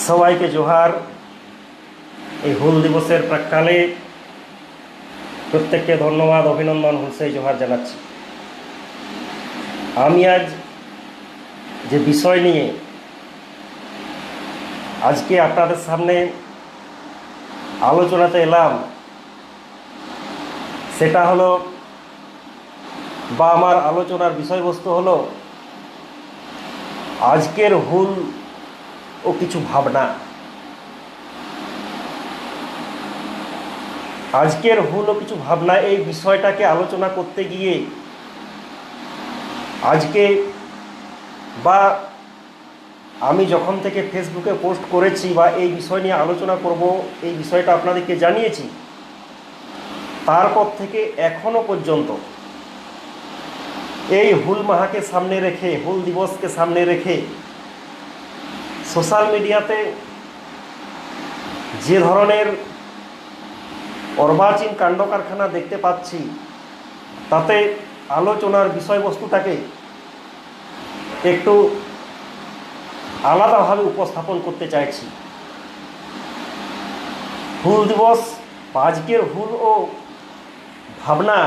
সবাইকে জোহার। এই হুল দিবসের প্রাক্কালে প্রত্যেককে ধন্যবাদ, অভিনন্দন, হুলসেই জোহার জানাচ্ছি। আমি আজ যে বিষয় নিয়ে আজকে আপনাদের সামনে আলোচনাতে এলাম সেটা হলো, বা আমার আলোচনার বিষয়বস্তু হলো আজকের হুল ও কিছু ভাবনা। আজকের হুল ও কিছু ভাবনা এই বিষয়টাকে আলোচনা করতে গিয়ে আজকে বা আমি যখন থেকে ফেসবুকে পোস্ট করেছি বা এই বিষয় নিয়ে আলোচনা করব এই বিষয়টা আপনাদেরকে জানিয়েছি, তারপর থেকে এখনো পর্যন্ত এই হুল মাহাকে সামনে রেখে, হুল দিবসকে সামনে রেখে সোশ্যাল মিডিয়াতে যে ধরনের অর্বাচীন কাণ্ড কারখানা দেখতে পাচ্ছি, তাতে আলোচনার বিষয়বস্তুটাকে একটু আলাদাভাবে উপস্থাপন করতে চাইছি। হুল দিবস, আজকের হুল ও ভাবনা,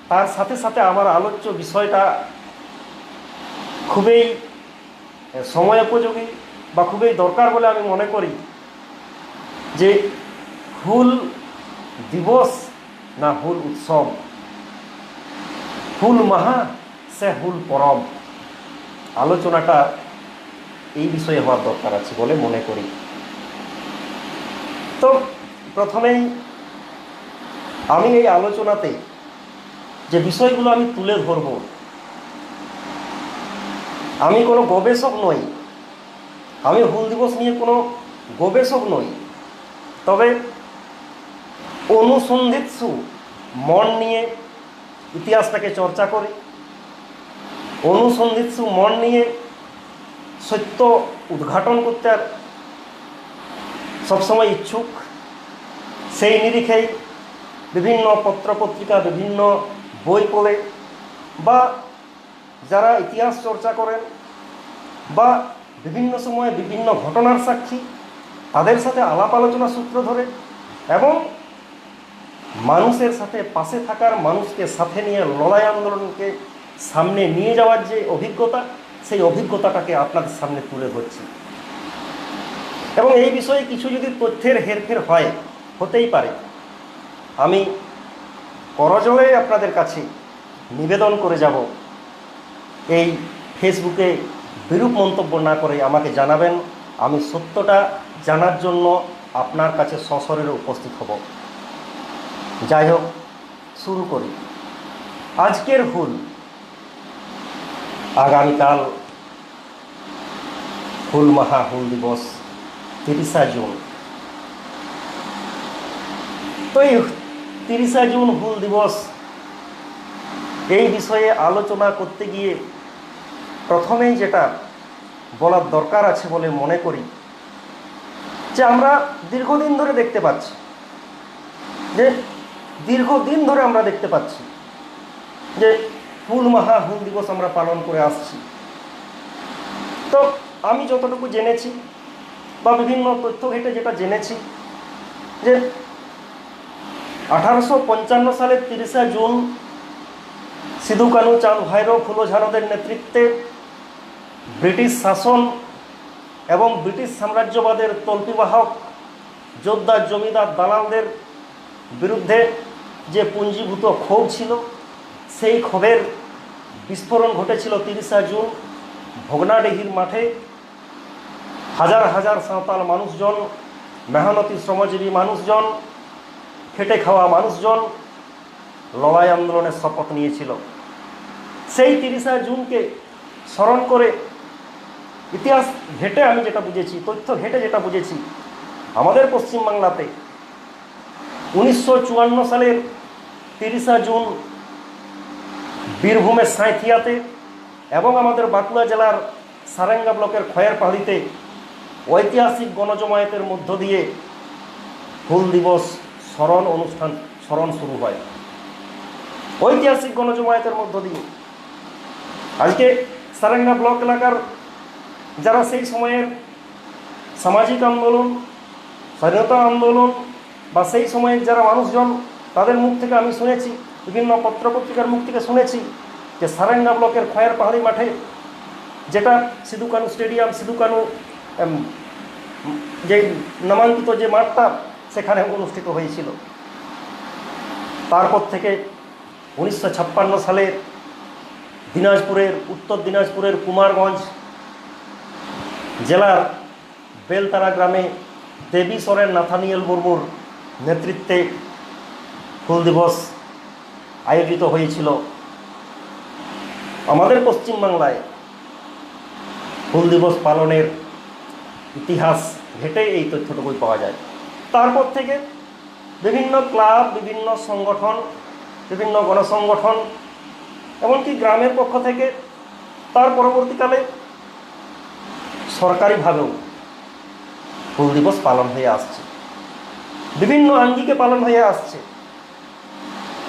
তার সাথে সাথে আমার আলোচ্য বিষয়টা খুবই সময়োপযোগী বা খুবই দরকার বলে আমি মনে করি। যে হুল দিবস না হুল উৎসব, হুল মাহা সে হুল পরব, আলোচনাটা এই বিষয়ে হওয়ার দরকার আছে বলে মনে করি। তো প্রথমেই আমি এই আলোচনাতে যে বিষয়গুলো আমি তুলে ধরব, আমি কোনো গবেষক নই, আমি হুল দিবস নিয়ে কোনো গবেষক নই, তবে অনুসন্ধিৎসু মন নিয়ে ইতিহাসটাকে চর্চা করি, অনুসন্ধিৎসু মন নিয়ে সত্য উদ্ঘাটন করতে আর সবসময় ইচ্ছুক। সেই নিরিখেই বিভিন্ন পত্রপত্রিকা, বিভিন্ন বই পড়ে, বা যারা ইতিহাস চর্চা করেন বা বিভিন্ন সময়ে বিভিন্ন ঘটনার সাক্ষী, তাদের সাথে আলাপ আলোচনা সূত্র ধরে এবং মানুষের সাথে পাশে থাকার, মানুষকে সাথে নিয়ে লড়াই আন্দোলনকে সামনে নিয়ে যাওয়ার যে অভিজ্ঞতা, সেই অভিজ্ঞতাটাকে আপনাদের সামনে তুলে ধরছি। এবং এই বিষয়ে কিছু যদি তথ্যের হেরফের হয়, হতেই পারে, আমি করজোড়ে আপনাদের কাছে নিবেদন করে যাব, এই ফেসবুকে বিরূপ মন্তব্য না করে আমাকে জানাবেন। আমি সত্যটা জানার জন্য আপনার কাছে সশরীরে উপস্থিত হব। যাই হোক, শুরু করি। আজকের হুল, আগামীকাল হুল মাহা, হুল দিবস 30শে জুন। তো এই 30শে জুন হুল দিবস, এই বিষয়ে আলোচনা করতে গিয়ে প্রথমেই যেটা বলার দরকার আছে বলে মনে করি, যে আমরা দীর্ঘদিন ধরে দেখতে পাচ্ছি, যে হুল মাহা, হুল দিবস আমরা পালন করে আসছি। তো আমি যতটুকু জেনেছি বা বিভিন্ন তথ্য ঘেটে যেটা জেনেছি, যে 1855 সালের 30শে জুন সিধু কানু, চাঁদ ভৈরব, ফুলো ঝানোদের নেতৃত্বে ব্রিটিশ শাসন এবং ব্রিটিশ সাম্রাজ্যবাদের তল্পিবাহক যোদ্ধা, জমিদার, দালালদের বিরুদ্ধে যে পুঞ্জীভূত ক্ষোভ ছিল, সেই ক্ষোভের বিস্ফোরণ ঘটেছিল 30শে জুন ভগনাডিহির মাঠে। হাজার হাজার সাঁওতাল মানুষজন, মেহনতি শ্রমজীবী মানুষজন, খেটে খাওয়া মানুষজন লড়াই আন্দোলনের শপথ নিয়েছিল। সেই 30শে জুনকে স্মরণ করে ইতিহাস ঘেটে আমি যেটা বুঝেছি, তথ্য ঘেটে যেটা বুঝেছি, আমাদের পশ্চিমবাংলাতে 1954 সালের 30শে জুন বীরভূমের সাঁইথিয়াতে এবং আমাদের বাঁকুড়া জেলার সারেঙ্গা ব্লকের খয়েরপাহাড়িতে ঐতিহাসিক গণজমায়েতের মধ্য দিয়ে হুল দিবস স্মরণ শুরু হয়। ঐতিহাসিক গণজমায়েতের মধ্য দিয়ে আজকে সারেঙ্গা ব্লক এলাকার যারা সেই সময়ের সামাজিক আন্দোলন, স্বাধীনতা আন্দোলন বা সেই সময়ের যারা মানুষজন তাদের মুখ থেকে আমি শুনেছি, বিভিন্ন পত্রপত্রিকার মুখ থেকে শুনেছি যে সারেঙ্গা ব্লকের খয়ের পাহাড়ি মাঠে, যেটা সিধু কানু স্টেডিয়াম, সিধু কানু যে নামাঙ্কিত যে মাঠটা, সেখানে অনুষ্ঠিত হয়েছিল। তারপর থেকে 1956 সালে দিনাজপুরের, উত্তর দিনাজপুরের কুমারগঞ্জ জেলার বেলতারা গ্রামে দেবী সরেন নাথানিয়েল মুর্মুর নেতৃত্বে হুল দিবস আয়োজিত হয়েছিল। আমাদের পশ্চিমবাংলায় হুল দিবস পালনের ইতিহাস ঘেটে এই তথ্যটুকুই পাওয়া যায়। তারপর থেকে বিভিন্ন ক্লাব, বিভিন্ন সংগঠন, বিভিন্ন গণসংগঠন, এমনকি গ্রামের পক্ষ থেকে তার পরবর্তীকালে সরকারিভাবেও হুল দিবস পালন হয়ে আসছে, বিভিন্ন আঙ্গিকে পালন হয়ে আসছে,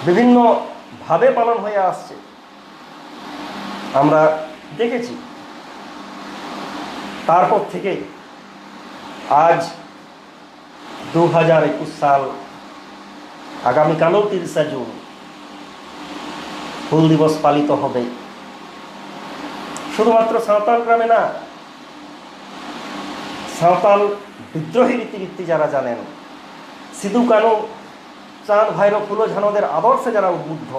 বিভিন্নভাবে পালন হয়ে আসছে। আমরা দেখেছি তারপর থেকে আজ 2021 সাল, আগামীকালও 30শে জুন হুল দিবস পালিত হবে। শুধুমাত্র সাঁওতাল গ্রামে না, সাঁওতাল বিদ্রোহী রীতিনীতি যারা জানেন, সিধু কানু, চাঁদ ভাইরো, ফুলো ঝানোদের আদর্শে যারা উদ্বুদ্ধ,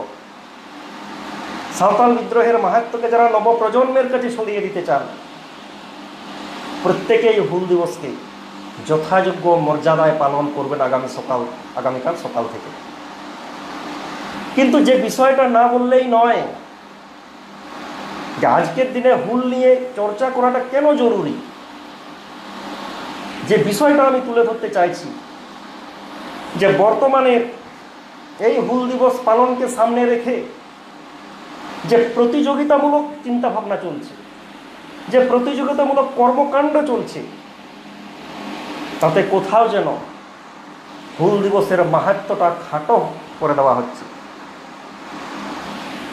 সাঁওতাল বিদ্রোহের মাহাত্ম্যকে যারা নবপ্রজন্মের কাছে ছড়িয়ে দিতে চান, প্রত্যেকেই হুল দিবসকে যথাযোগ্য মর্যাদায় পালন করবেন আগামীকাল সকাল থেকে। কিন্তু যে বিষয়টা না বললেই নয়, যে আজকের দিনে হুল নিয়ে চর্চা করাটা কেন জরুরি, যে বিষয়টা আমি তুলে ধরতে চাইছি, যে বর্তমানে এই হুল দিবস পালনকে সামনে রেখে যে প্রতিযোগিতামূলক চিন্তাভাবনা চলছে, যে প্রতিযোগিতামূলক কর্মকাণ্ড চলছে, তাতে কোথাও যেন হুল দিবসের মাহাত্ম্যটা খাটো করে দেওয়া হচ্ছে।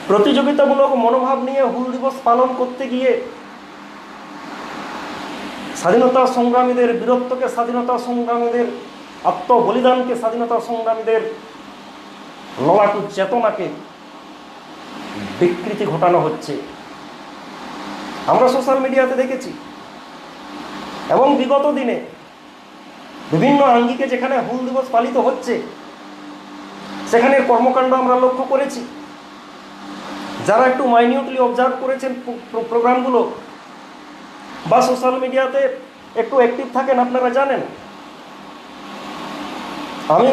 প্রতিযোগিতামূলক মনোভাব নিয়ে হুল দিবস পালন করতে গিয়ে স্বাধীনতা সংগ্রামীদের বীরত্বকে, স্বাধীনতা সংগ্রামীদের আত্মবলিদানকে, স্বাধীনতা সংগ্রামীদের লড়াকু চেতনাকে বিকৃতি ঘটানো হচ্ছে। আমরা সোশ্যাল মিডিয়াতে দেখেছি এবং বিগত দিনে বিভিন্ন আঙ্গিকে যেখানে হুল দিবস পালিত হচ্ছে, সেখানের কর্মকাণ্ড আমরা লক্ষ্য করেছি। যারা একটু মাইনিউটলি অবজার্ভ করেছেন প্রোগ্রামগুলো বা সোশ্যাল মিডিয়াতে একটু অ্যাক্টিভ থাকেন, আপনারা জানেন। আমি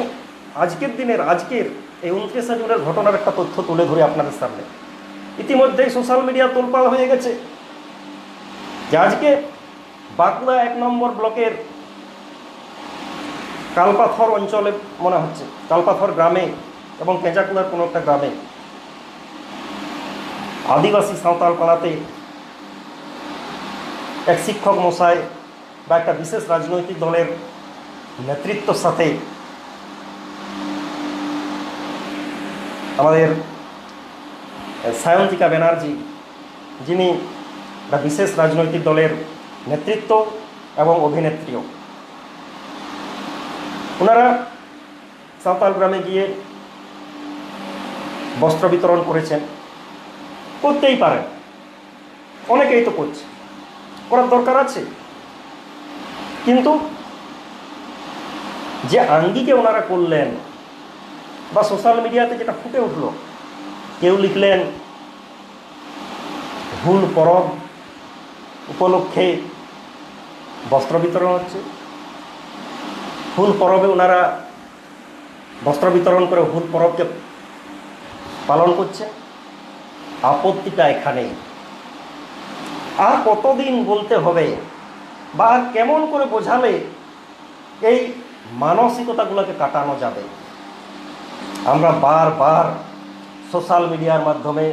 আজকের এই 29শে জুনের ঘটনার একটা তথ্য তুলে ধরে আপনাদের সামনে। ইতিমধ্যেই সোশ্যাল মিডিয়া তোলপাড় হয়ে গেছে যে আজকে বাঁকুড়া 1 নম্বর ব্লকের কালপাথর অঞ্চলে, মনে হচ্ছে কালপাথর গ্রামে এবং কেঁচাকুলার কোনো একটা গ্রামে, আদিবাসী সাঁওতাল পাড়াতে এক শিক্ষক মশাই বা একটা বিশেষ রাজনৈতিক দলের নেতৃত্বের সাথে আমাদের সায়ন্তিকা ব্যানার্জি, যিনি একটা বিশেষ রাজনৈতিক দলের নেতৃত্ব এবং অভিনেত্রীও, ওনারা সাঁওতাল গ্রামে গিয়ে বস্ত্র বিতরণ করেছেন। করতেই পারেন, অনেকেই তো করছে, করার দরকার আছে। কিন্তু যে আঙ্গিকে ওনারা করলেন বা সোশ্যাল মিডিয়াতে যেটা ফুটে উঠল, কেউ লিখলেন হুল পরব উপলক্ষে বস্ত্র বিতরণ হচ্ছে, হুল পরবে ওনারা বস্ত্র বিতরণ করে হুল পরবকে পালন করছে। আপত্তিটা এখানে। আর কতদিন বলতে হবে বা আর কেমন করে বোঝালে এই মানসিকতাগুলোকে কাটানো যাবে? আমরা বারবার সোশ্যাল মিডিয়ার মাধ্যমে,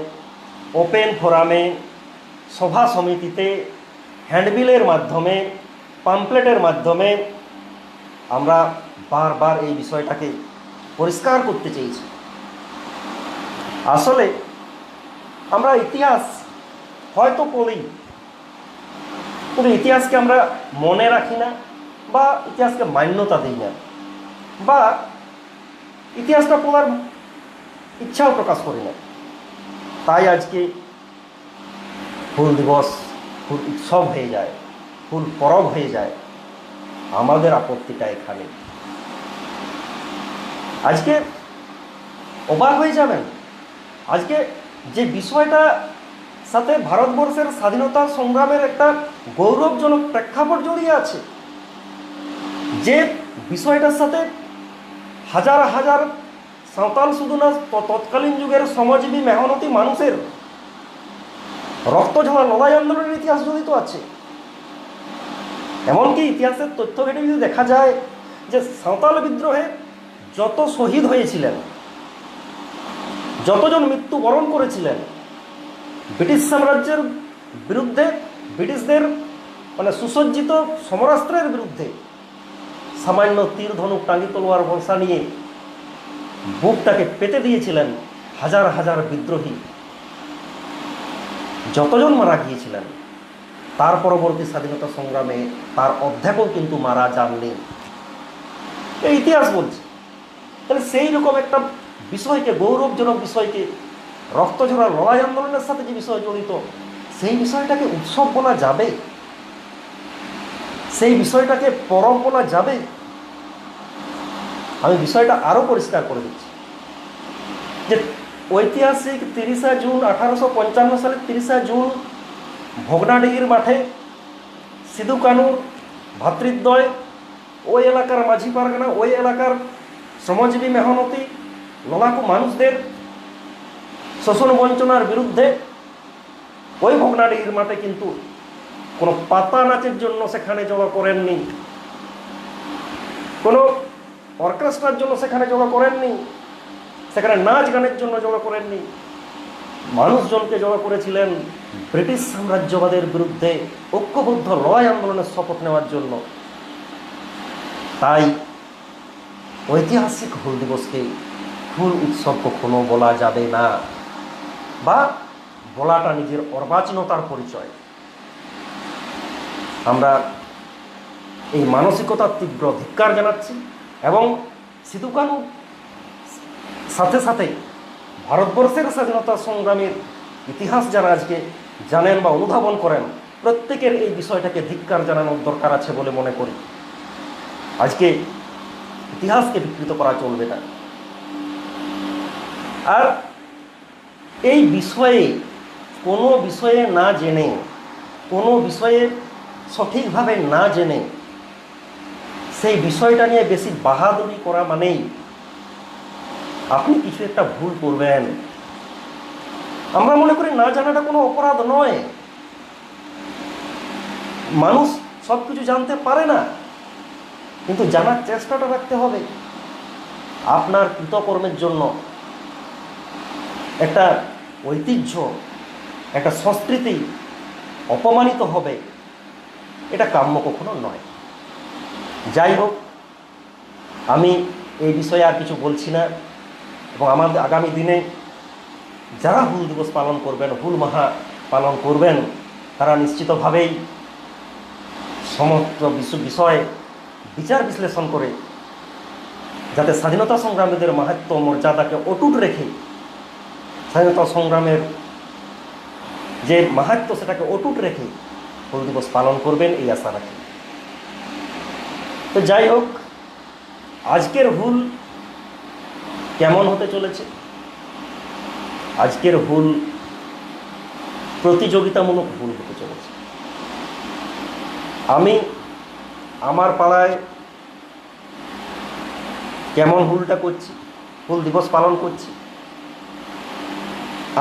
ওপেন ফোরামে, সভা সমিতিতে, হ্যান্ডবিলের মাধ্যমে, পাম্পলেটের মাধ্যমে আমরা বারবার এই বিষয়টাকে পরিষ্কার করতে চেয়েছি। আসলে আমরা ইতিহাস হয়তো পড়ি, কিন্তু ইতিহাসকে আমরা মনে রাখি না, বা ইতিহাসকে মান্যতা দিই না, বা ইতিহাসটা পড়ার ইচ্ছাও প্রকাশ করি না। তাই আজকে হুল দিবস হুল উৎসব হয়ে যায়, হুল পরব হয়ে যায়। আমাদের আপত্তিটা এখানে। আজকে অবাক হয়ে যাবেন, আজকে যে বিষয়টা সাথে ভারতবর্ষের স্বাধীনতা সংগ্রামের একটা গৌরবজনক প্রেক্ষাপট জড়িয়ে আছে, যে বিষয়টার সাথে হাজার হাজার সাঁওতাল শুধু না, তৎকালীন যুগের শ্রমজীবী মেহনতি মানুষের রক্তঝরা লড়াই আন্দোলনের ইতিহাস জড়িত আছে। এমনকি ইতিহাসের তথ্য ঘেটে যদি দেখা যায় যে সাঁওতাল বিদ্রোহে যত শহীদ হয়েছিলেন, যতজন মৃত্যুবরণ করেছিলেন, ব্রিটিশ সাম্রাজ্যের বিরুদ্ধে, ব্রিটিশদের সুসজ্জিত সমরাস্ত্রের বিরুদ্ধে সামান্য তীর ধনুক টাঙ্গি তলোয়ার বর্ষা নিয়ে বুকটাকে পেতে দিয়েছিলেন হাজার হাজার বিদ্রোহী। যতজন মারা গিয়েছিলেন, তার পরবর্তী স্বাধীনতা সংগ্রামে তার অর্ধেকও কিন্তু মারা যাননি, এই ইতিহাস বলছে। তাহলে সেই রকম একটা বিষয়কে, গৌরবজনক বিষয়কে, রক্তঝরা লড়াই আন্দোলনের সাথে যে বিষয় জড়িত, সেই বিষয়টাকে উৎসব বলা যাবে? সেই বিষয়টাকে পরব বলা যাবে? আমি বিষয়টা আরও পরিষ্কার করে দিচ্ছি যে ঐতিহাসিক 30শে জুন 1855 সালের 30শে জুন ভগনাডিহির মাঠে সিধু কানুর ভাতৃদ্বয়, ওই এলাকার মাঝি পারগানা, ওই এলাকার শ্রমজীবী মেহনতি লড়াকু মানুষদের শোষণ বঞ্চনার বিরুদ্ধে ওই ভগনাডিহির মাঠে কিন্তু কোনো পাতা নাচের জন্য সেখানে জড়ো করেননি, কোনো অর্কেস্ট্রার জন্য সেখানে জড়ো করেননি, সেখানে নাচ গানের জন্য জড়ো করেননি। মানুষজনকে জড়ো করেছিলেন ব্রিটিশ সাম্রাজ্যবাদের বিরুদ্ধে ঐক্যবদ্ধ লড়াই আন্দোলনের শপথ নেওয়ার জন্য। তাই ঐতিহাসিক হুল দিবসকে হুল উৎসব কখনো বলা যাবে না, বা বলাটা নিজের অর্বাচীনতার পরিচয়। আমরা এই মানসিকতার তীব্র ধিক্কার জানাচ্ছি, এবং সিধু কানু সাথে সাথে ভারতবর্ষের স্বাধীনতা সংগ্রামের ইতিহাস যারা আজকে জানেন বা অনুধাবন করেন, প্রত্যেকের এই বিষয়টাকে ধিক্কার জানানোর দরকার আছে বলে মনে করি। আজকে ইতিহাসকে বিকৃত করা চলবে না। আর এই বিষয়ে কোনো বিষয়ে না জেনে, কোনো বিষয়ে সঠিকভাবে না জেনে সেই বিষয়টা নিয়ে বেশি বাহাদুরি করা মানেই আপনি কিছু একটা ভুল করবেন। আমরা মনে করি না জানাটা কোনো অপরাধ নয়। মানুষ সব কিছু জানতে পারে না, কিন্তু জানার চেষ্টাটা রাখতে হবে। আপনার কৃতকর্মের জন্য একটা ঐতিহ্য, একটা সংস্কৃতি অপমানিত হবে, এটা কাম্য কখনো নয়। যাই হোক, আমি এই বিষয়ে আর কিছু বলছি না, এবং আমাদের আগামী দিনে যারা হুল দিবস পালন করবেন, হুল মাহা পালন করবেন, তারা নিশ্চিতভাবেই সমস্ত বিষয়ে বিচার বিশ্লেষণ করে যাতে স্বাধীনতা সংগ্রামীদের মাহাত্ম্য মর্যাদাকে অটুট রেখে, স্বাধীনতা সংগ্রামের যে মাহাত্ম্য সেটাকে অটুট রেখে হুল দিবস পালন করবেন, এই আশা রাখি। তো যাই হোক, আজকের হুল কেমন হতে চলেছে? আজকের হুল প্রতিযোগিতামূলক হুল হতে চলেছে। আমি আমার পাড়ায় কেমন হুলটা করছি, হুল দিবস পালন করছি,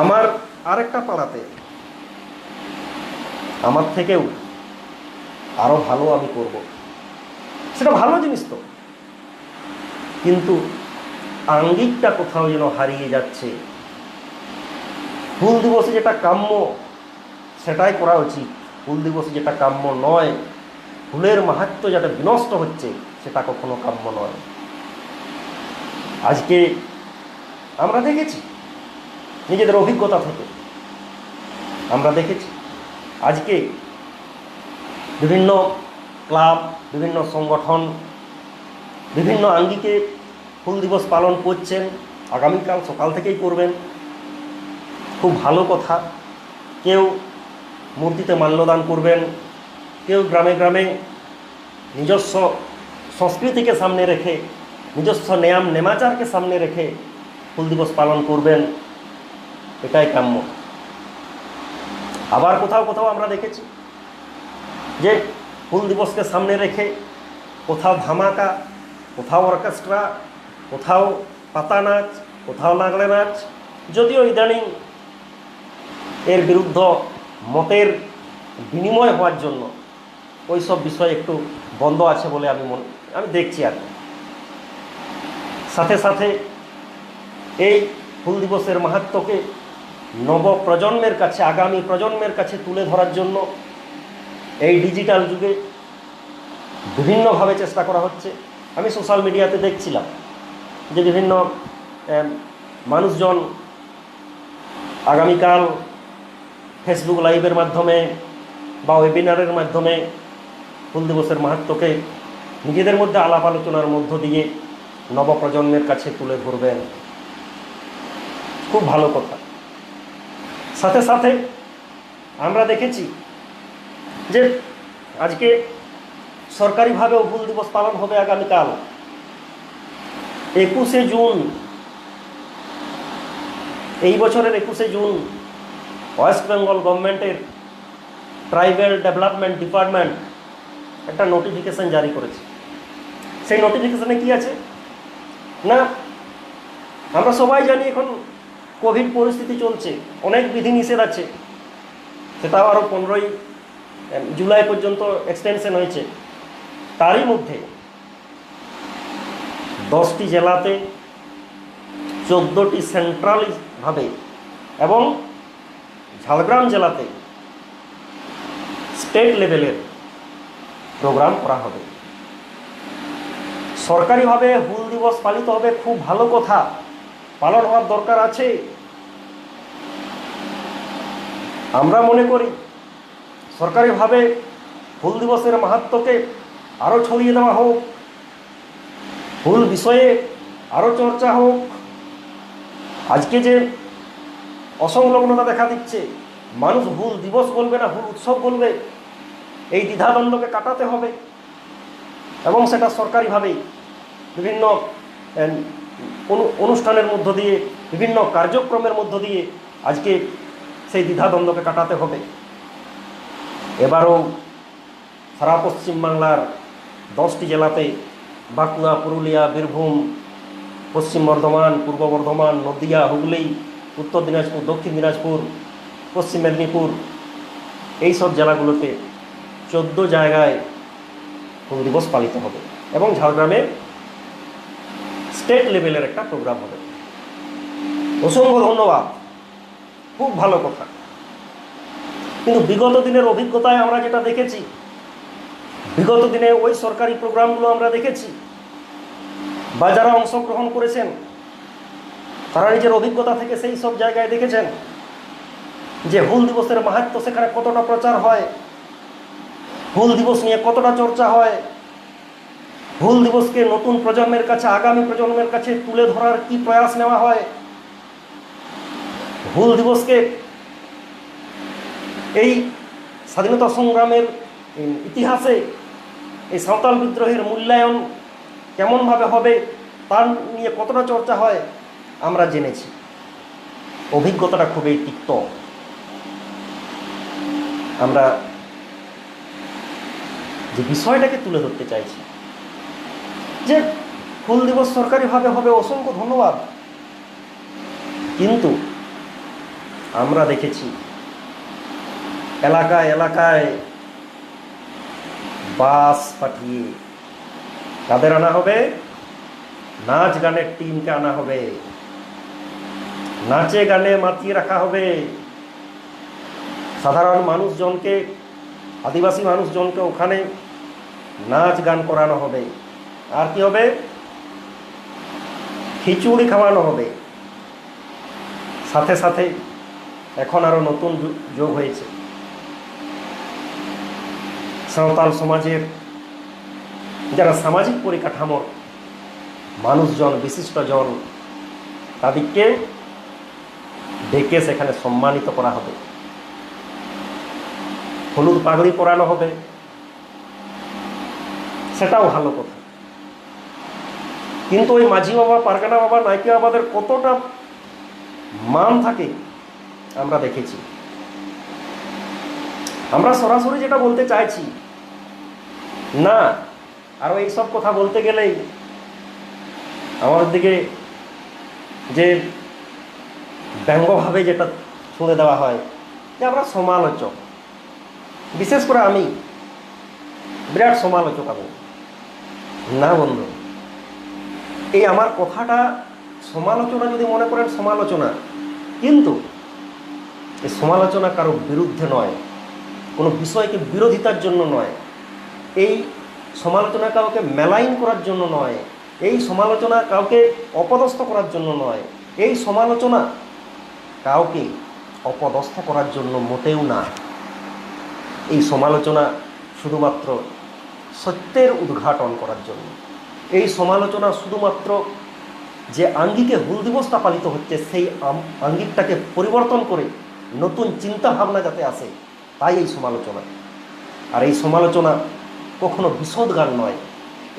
আমার আরেকটা পাড়াতে আমার থেকেও আরও ভালো আমি করব, সেটা ভালো জিনিস তো, কিন্তু আঙ্গিকটা কোথাও যেন হারিয়ে যাচ্ছে। হুল দিবসে যেটা কাম্য সেটাই করা উচিত, হুল দিবসে যেটা কাম্য নয়, হুলের মাহাত্ম্য যেটা বিনষ্ট হচ্ছে, সেটা কখনো কাম্য নয়। আজকে আমরা দেখেছি, নিজেদের অভিজ্ঞতা থেকে আমরা দেখেছি, আজকে বিভিন্ন ক্লাব, বিভিন্ন সংগঠন বিভিন্ন আঙ্গিকে হুল দিবস পালন করছেন, আগামীকাল সকাল থেকেই করবেন। খুব ভালো কথা। কেউ মূর্তিতে মাল্যদান করবেন, কেউ গ্রামে গ্রামে নিজস্ব সংস্কৃতিকে সামনে রেখে, নিজস্ব নেয়াম নেমাচারকে সামনে রেখে হুল দিবস পালন করবেন, এটাই কাম্য। আবার কোথাও কোথাও আমরা দেখেছি যে হুল দিবসকে সামনে রেখে কোথাও ধামাকা, কোথাও অর্কেস্ট্রা, কোথাও পাতা নাচ, কোথাও লাগলে নাচ। যদিও ইদানিং এর বিরুদ্ধ মতের বিনিময় হওয়ার জন্য ওই সব বিষয় একটু বন্ধ আছে বলে আমি দেখছি আর কি। সাথে সাথে এই হুল দিবসের মাহাত্ম্যকে নবপ্রজন্মের কাছে, আগামী প্রজন্মের কাছে তুলে ধরার জন্য এই ডিজিটাল যুগে বিভিন্নভাবে চেষ্টা করা হচ্ছে। আমি সোশ্যাল মিডিয়াতে দেখছিলাম যে বিভিন্ন মানুষজন আগামীকাল ফেসবুক লাইভের মাধ্যমে বা ওয়েবিনারের মাধ্যমে হুল দিবসের মাহাত্ম্যকে নিজেদের মধ্যে আলাপ আলোচনার মধ্য দিয়ে নবপ্রজন্মের কাছে তুলে ধরবেন। খুব ভালো কথা। সাথে সাথে আমরা দেখেছি যে আজকে সরকারিভাবেও হুল দিবস পালন হবে আগামীকাল 21শে জুন। এই বছরের 21শে জুন ওয়েস্ট বেঙ্গল গভর্নমেন্টের ট্রাইবাল ডেভেলপমেন্ট ডিপার্টমেন্ট একটা নোটিফিকেশন জারি করেছে। সেই নোটিফিকেশনে কি আছে না, আমরা সবাই জানি এখন কোভিড পরিস্থিতি চলছে, অনেক বিধিনিষেধ আছে, সেটাও আরও 15ই জুলাই পর্যন্ত এক্সটেনশন হয়েছে। তারই মধ্যে 10টি জেলাতে 14টি সেন্ট্রালভাবে এবং ঝাড়গ্রাম জেলাতে স্টেট লেভেলের প্রোগ্রাম করা হবে। সরকারিভাবে হুল দিবস পালিত হবে, খুব ভালো কথা, পালন হওয়ার দরকার আছে। আমরা মনে করি সরকারিভাবে হুল দিবসের মাহাত্ম্যকে আরও ছড়িয়ে দেওয়া হোক, হুল বিষয়ে আরও চর্চা হোক। আজকে যে অসংলগ্নতা দেখা দিচ্ছে, মানুষ হুল দিবস বলবে না হুল উৎসব বলবে, এই দ্বিধাদ্বন্দ্বকে কাটাতে হবে এবং সেটা সরকারিভাবেই বিভিন্ন অনুষ্ঠানের মধ্য দিয়ে, বিভিন্ন কার্যক্রমের মধ্য দিয়ে আজকে সেই দ্বিধাদ্বন্দ্বকে কাটাতে হবে। এবারও সারা পশ্চিমবাংলার 10টি জেলাতে, বাঁকুড়া, পুরুলিয়া, বীরভূম, পশ্চিম বর্ধমান, পূর্ব বর্ধমান, নদিয়া, হুগলি, উত্তর দিনাজপুর, দক্ষিণ দিনাজপুর, পশ্চিম মেদিনীপুর, এই সব জেলাগুলোতে 14 জায়গায় হুল দিবস পালিত হবে এবং ঝাড়গ্রামে স্টেট লেভেলের একটা প্রোগ্রাম হবে। অসংখ্য ধন্যবাদ, খুব ভালো কথা। কিন্তু বিগত দিনের অভিজ্ঞতায় আমরা যেটা দেখেছি, বিগত দিনে ওই সরকারি প্রোগ্রামগুলো আমরা দেখেছি বা যারা অংশগ্রহণ করেছেন তারা নিজের অভিজ্ঞতা থেকে সেই সব জায়গায় দেখেছেন যে হুল দিবসের মাহাত্ম্য সেখানে কতটা প্রচার হয়, হুল দিবস নিয়ে কতটা চর্চা হয়, হুল দিবসকে নতুন প্রজন্মের কাছে, আগামী প্রজন্মের কাছে তুলে ধরার কি প্রয়াস নেওয়া হয়। হুল দিবসকে এই স্বাধীনতা সংগ্রামের ইতিহাসে এই সাঁওতাল বিদ্রোহের মূল্যায়ন কেমনভাবে হবে তার নিয়ে কতটা চর্চা হয় আমরা জেনেছি। অভিজ্ঞতাটা খুবই তিক্ত। আমরা যে বিষয়টাকে তুলে ধরতে চাইছি যে হুল দিবস সরকারিভাবে হবে, অসংখ্য ধন্যবাদ, কিন্তু আমরা দেখেছি এলাকায় এলাকায় বাস পাঠিয়ে কাদের আনা হবে, নাচ গানের টিমকে আনা হবে, নাচে গানে মাতিয়ে রাখা হবে, সাধারণ মানুষজনকে, আদিবাসী মানুষজনকে ওখানে নাচ গান করানো হবে। আর কি হবে, খিচুড়ি খাওয়ানো হবে। সাথে সাথে এখন আরও নতুন যোগ হয়েছে, সাঁওতাল সমাজের যারা সামাজিক পরিকাঠামোর মানুষজন, বিশিষ্টজন, তাদেরকে ডেকে সেখানে সম্মানিত করা হবে, হলুদ পাগড়ি পরানো হবে, সেটাও ভালো কথা। কিন্তু ওই মাঝি বাবা, পারগানা বাবা, নায়কে বাবাদের কতটা মান থাকে আমরা দেখেছি। আমরা সরাসরি যেটা বলতে চাইছি না, আরও এইসব কথা বলতে গেলেই আমাদের দিকে যে ব্যঙ্গভাবে যেটা শুনে দেওয়া হয় যে আমরা সমালোচক, বিশেষ করে আমি বিরাট সমালোচক। আমি না বন্ধু, এই আমার কথাটা সমালোচনা যদি মনে করেন সমালোচনা, কিন্তু এই সমালোচনা কারো বিরুদ্ধে নয়, কোনো বিষয়কে বিরোধিতার জন্য নয়, এই সমালোচনা কাউকে মেলাইন করার জন্য নয়, এই সমালোচনা কাউকে অপদস্থ করার জন্য নয়, এই সমালোচনা কাউকে অপদস্থ করার জন্য মোটেও না। এই সমালোচনা শুধুমাত্র সত্যের উদ্ঘাটন করার জন্য। এই সমালোচনা শুধুমাত্র যে আঙ্গিকে হুল দিবসটা পালিত হচ্ছে সেই আঙ্গিকটাকে পরিবর্তন করে নতুন চিন্তা ভাবনা যাতে আসে, তাই এই সমালোচনা। আর এই সমালোচনা কখনো বিশদগান নয়।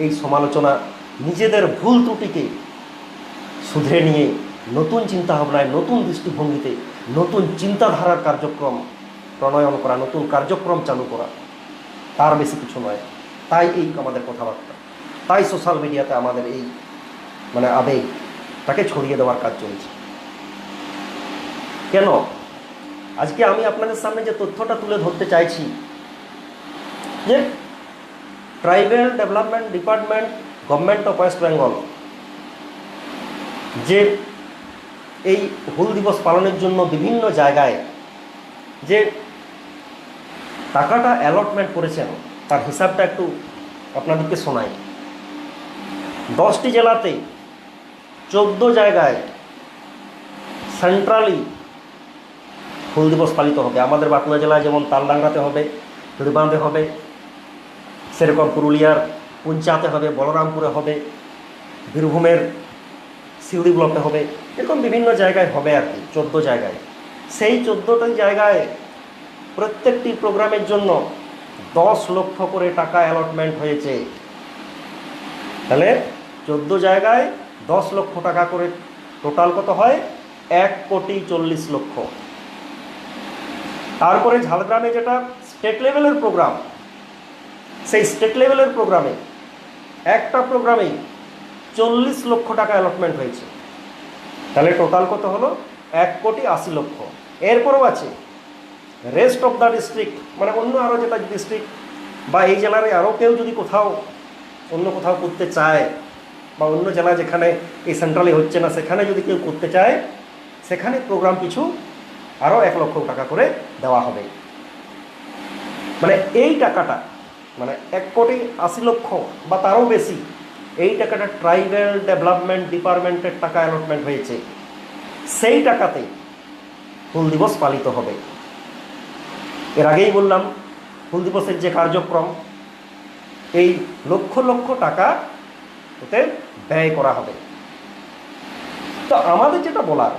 এই সমালোচনা নিজেদের ভুল ত্রুটিকে শুধরে নিয়ে নতুন চিন্তাভাবনায়, নতুন দৃষ্টিভঙ্গিতে নতুন চিন্তাধারার কার্যক্রম প্রণয়ন করা, নতুন কার্যক্রম চালু করা, তার বেশি কিছু নয়। তাই এই আমাদের কথাবার্তা, তাই সোশ্যাল মিডিয়াতে আমাদের এই আবেগ তাকে ছড়িয়ে দেওয়ার কাজ চলছে। কেন আজকে আমি আপনাদের সামনে যে তথ্যটা তুলে ধরতে চাইছি, যে tribal development department, government of West Bengal যে এই হুল দিবস পালনের জন্য বিভিন্ন জায়গায় যে টাকাটা অ্যালটমেন্ট করেছেন, তার হিসাবটা একটু আপনাদেরকে শোনাই। 10টি জেলাতে 14 জায়গায় সেন্ট্রালি হুল দিবস পালিত হবে। আমাদের বাঁকুড়া জেলায় যেমন তালডাংরাতে হবে, হরিবাঁধে হবে, সেরকম পুরুলিয়ার পুঞ্চাতে হবে, বলরামপুরে হবে, বীরভূমের সিউড়ি ব্লকে হবে, এরকম বিভিন্ন জায়গায় হবে আর কি, 14 জায়গায়। সেই 14টি জায়গায় প্রত্যেকটি প্রোগ্রামের জন্য 10 লক্ষ করে টাকা অ্যালটমেন্ট হয়েছে। তাহলে 14 জায়গায় 10 লক্ষ টাকা করে টোটাল কত হয়? 1,40,00,000,000। তারপরে ঝাড়গ্রামে যেটা স্টেট লেভেলের প্রোগ্রাম, সেই স্টেট লেভেলের প্রোগ্রামে একটা প্রোগ্রামেই 40 লক্ষ টাকা অ্যালটমেন্ট হয়েছে। তাহলে টোটাল কত হলো? 1,80,00,000। এরপরও আছে রেস্ট অফ দ্য ডিস্ট্রিক্ট, অন্য আরও যেটা ডিস্ট্রিক্ট বা এই জেলার আরও কেউ যদি অন্য কোথাও করতে চায়, বা অন্য জেলায় যেখানে এই সেন্ট্রালে হচ্ছে না সেখানে যদি কেউ করতে চায়, সেখানে প্রোগ্রাম পিছু আরও 1 লক্ষ টাকা করে দেওয়া হবে। এই টাকাটা 1,80,00,000 বা তারও বেশি, এই টাকাটা ট্রাইবাল ডেভেলপমেন্ট ডিপার্টমেন্টের টাকা অ্যালটমেন্ট হয়েছে। সেই টাকাতে হুল দিবস পালিত হবে। এর আগেই বললাম হুল দিবসের যে কার্যক্রম, এই লক্ষ লক্ষ টাকা ওতে ব্যয় করা হবে। তো আমাদের যেটা বলার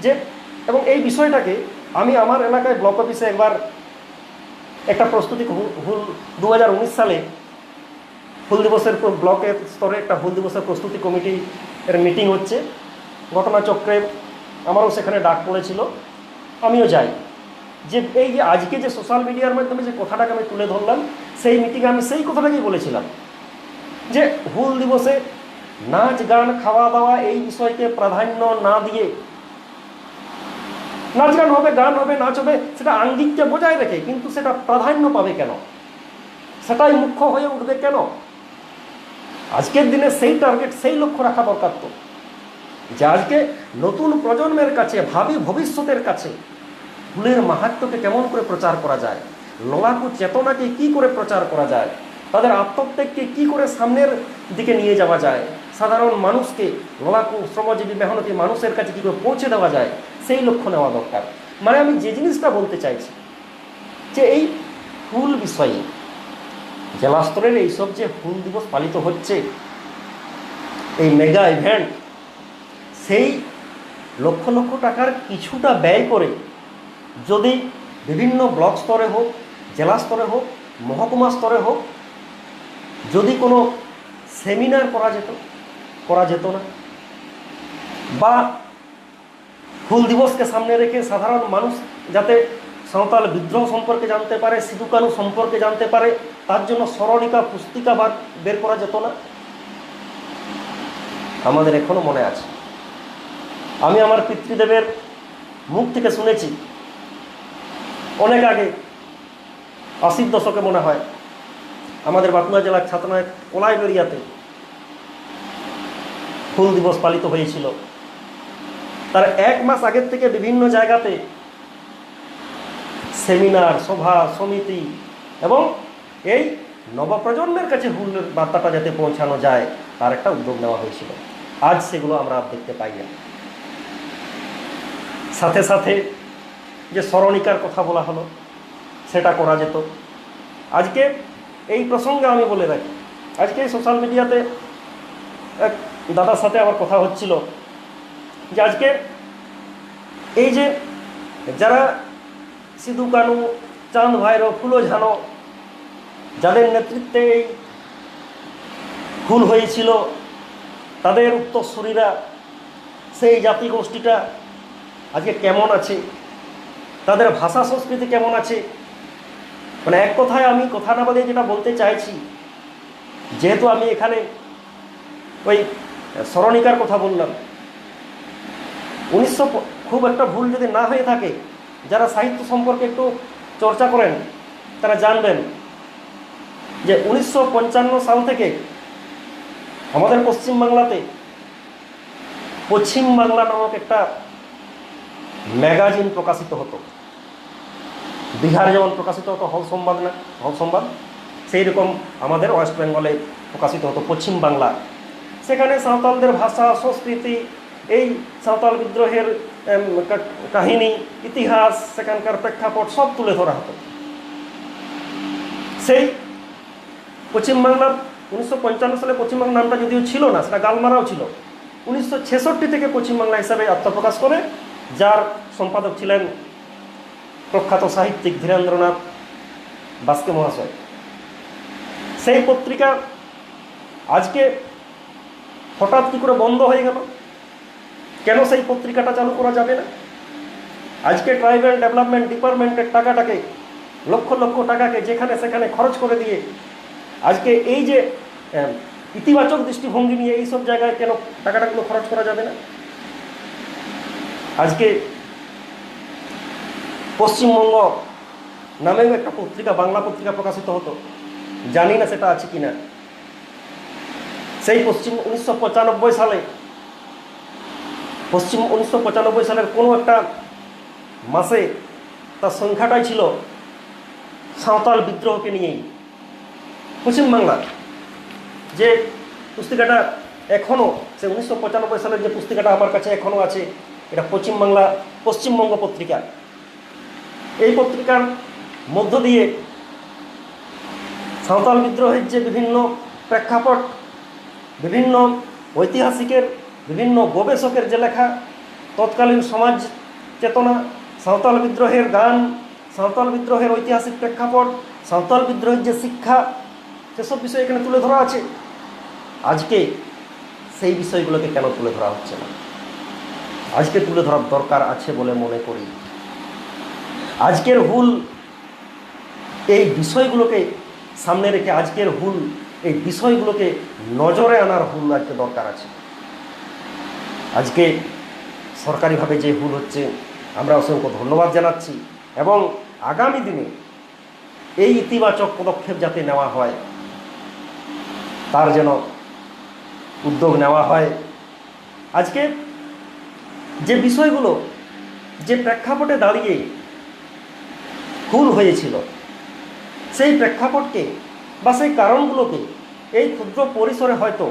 যে, এবং এই বিষয়টাকে আমি আমার এলাকায় ব্লক অফিসে একবার একটা প্রস্তুতি হুল 2019 সালে হুল দিবসের ব্লকের স্তরে একটা হুল দিবসের প্রস্তুতি কমিটি এর মিটিং হচ্ছে ঘটনাচক্রে, আমারও সেখানে ডাক পড়েছিল, আমিও যাই। যে এই যে আজকে যে সোশ্যাল মিডিয়ার মাধ্যমে যে কথাটাকে আমি তুলে ধরলাম, সেই মিটিংয়ে আমি সেই কথাটাকেই বলেছিলাম যে হুল দিবসে নাচ গান খাওয়া দাওয়া এই বিষয়কে প্রাধান্য না দিয়ে, নাচ গান হবে, গান হবে, নাচ হবে, সেটা আঙ্গিককে বজায় রেখে, কিন্তু সেটা প্রাধান্য পাবে কেন? সেটাই মুখ্য হয়ে উঠবে কেন? আজকের দিনে সেই টার্গেট, সেই লক্ষ্য রাখা দরকার। তো যে আজকে নতুন প্রজন্মের কাছে, ভাবি ভবিষ্যতের কাছে হুলের মাহাত্ম্যকে কেমন করে প্রচার করা যায়, লড়াকু চেতনাকে কি করে প্রচার করা যায়, তাদের আত্মত্যাগকে কি করে সামনের দিকে নিয়ে যাওয়া যায়, সাধারণ মানুষকে, লড়াকু শ্রমজীবী মেহনতি মানুষের কাছে কী করে পৌঁছে দেওয়া যায়, সেই লক্ষ্য নেওয়া দরকার। আমি যে জিনিসটা বলতে চাইছি যে এই হুল বিষয়ে জেলা স্তরের এইসব যে হুল দিবস পালিত হচ্ছে, এই মেগা ইভেন্ট, সেই লক্ষ লক্ষ টাকার কিছুটা ব্যয় করে যদি বিভিন্ন ব্লক স্তরে হোক, জেলা স্তরে হোক, মহকুমা স্তরে হোক, যদি কোনো সেমিনার করা যেত না, বা হুল দিবসকে সামনে রেখে সাধারণ মানুষ যাতে সাঁওতাল বিদ্রোহ সম্পর্কে জানতে পারে, সিধু কানু সম্পর্কে জানতে পারে, তার জন্য স্মরণিকা পুস্তিকা বের করা যেত না? আমাদের এখনো মনে আছে। আমি আমার পিতৃদেবের মুখ থেকে শুনেছি অনেক আগে, 80-র দশকে মনে হয়, আমাদের বাঁকুড়া জেলার ছাতনায় কোলাইবেরিয়াতে হুল দিবস পালিত হয়েছিল। তার 1 মাস আগের থেকে বিভিন্ন জায়গাতে সেমিনার, সভা সমিতি এবং এই নবপ্রজন্মের কাছে হুলের বার্তাটা যাতে পৌঁছানো যায় তার একটা উদ্যোগ নেওয়া হয়েছিল। আজ সেগুলো আমরা দেখতে পাই না। সাথে সাথে যে স্মরণিকার কথা বলা হলো, সেটা করা যেত। আজকে এই প্রসঙ্গে আমি বলে রাখি, আজকে সোশ্যাল মিডিয়াতে এক দাদার সাথে আমার কথা হচ্ছিল যে আজকে এই যে যারা সিধু কানু, চাঁদ ভাইরো, ফুলো ঝানো, যাদের নেতৃত্বে এই হুল হয়েছিল, তাদের উত্তরসূরিরা, সেই জাতিগোষ্ঠীটা আজকে কেমন আছে, তাদের ভাষা সংস্কৃতি কেমন আছে। মানে এক কথায় আমি কথা না বলে যেটা বলতে চাইছি, যেহেতু আমি এখানে ওই স্মরণিকার কথা বললাম, 1900 খুব একটা ভুল যদি না হয়ে থাকে, যারা সাহিত্য সম্পর্কে একটু চর্চা করেন তারা জানবেন যে 1955 সাল থেকে আমাদের পশ্চিমবাংলাতে পশ্চিম বাংলা নামক একটা ম্যাগাজিন প্রকাশিত হতো। বিহারে যেমন প্রকাশিত হতো হল সংবাদ, সেই রকম আমাদের ওয়েস্ট বেঙ্গলে প্রকাশিত হতো পশ্চিম বাংলা। সেখানে সাঁওতালদের ভাষা, সংস্কৃতি, এই সাঁওতাল বিদ্রোহের কাহিনী, ইতিহাস, সেখানকার প্রেক্ষাপট সব তুলে ধরা হতো। সেই পশ্চিমবাংলার 1955 সালে পশ্চিমবাংলা নামটা যদিও ছিল না, সেটা গালমারাও ছিল। 1966 থেকে পশ্চিমবাংলা হিসাবে আত্মপ্রকাশ করে, যার সম্পাদক ছিলেন প্রখ্যাত সাহিত্যিক ধীরেন্দ্রনাথ বাস্কে মহাশয়। সেই পত্রিকা আজকে হঠাৎ কী করে বন্ধ হয়ে গেল? কেন সেই পত্রিকাটা চালু করা যাবে না? আজকে ট্রাইবাল ডেভেলপমেন্ট ডিপার্টমেন্টের টাকাটাকে, লক্ষ লক্ষ টাকাকে যেখানে সেখানে খরচ করে দিয়ে আজকে এই যে ইতিবাচক দৃষ্টিভঙ্গি নিয়ে এইসব জায়গায় কেন টাকাটাগুলো খরচ করা যাবে না? আজকে পশ্চিমবঙ্গ নামেও একটা পত্রিকা, বাংলা পত্রিকা প্রকাশিত হতো, জানি না সেটা আছে কিনা। সেই 1995 সালের কোনো একটা মাসে তার সংখ্যাটাই ছিল সাঁওতাল বিদ্রোহকে নিয়েই। পশ্চিমবাংলা যে পুস্তিকাটা এখনও, সে 1995 সালের যে পুস্তিকাটা আমার কাছে এখনও আছে, এটা পশ্চিমবঙ্গ পত্রিকা। এই পত্রিকার মধ্য দিয়ে সাঁওতাল বিদ্রোহের যে বিভিন্ন প্রেক্ষাপট, বিভিন্ন ঐতিহাসিকের, বিভিন্ন গবেষকের যে লেখা, তৎকালীন সমাজ চেতনা, সাঁওতাল বিদ্রোহের গান, সাঁওতাল বিদ্রোহের ঐতিহাসিক প্রেক্ষাপট, সাঁওতাল বিদ্রোহের যে শিক্ষা, সেসব বিষয় এখানে তুলে ধরা আছে। আজকে সেই বিষয়গুলোকে কেন তুলে ধরা হচ্ছে না? আজকে তুলে ধরার দরকার আছে বলে মনে করি। আজকের হুল এই বিষয়গুলোকে সামনে রেখে, আজকের হুল এই বিষয়গুলোকে নজরে আনার হুল আজকে দরকার আছে। আজকে সরকারিভাবে যে হুল হচ্ছে, আমরা অসংখ্য ধন্যবাদ জানাচ্ছি, এবং আগামী দিনে এই ইতিবাচক পদক্ষেপ যাতে নেওয়া হয়, তার যেন উদ্যোগ নেওয়া হয়। আজকে যে বিষয়গুলো, যে প্রেক্ষাপটে দাঁড়িয়ে হুল হয়েছিল, সেই প্রেক্ষাপটকে বা সেই কারণগুলোকে এই ক্ষুদ্র পরিসরে হয়তো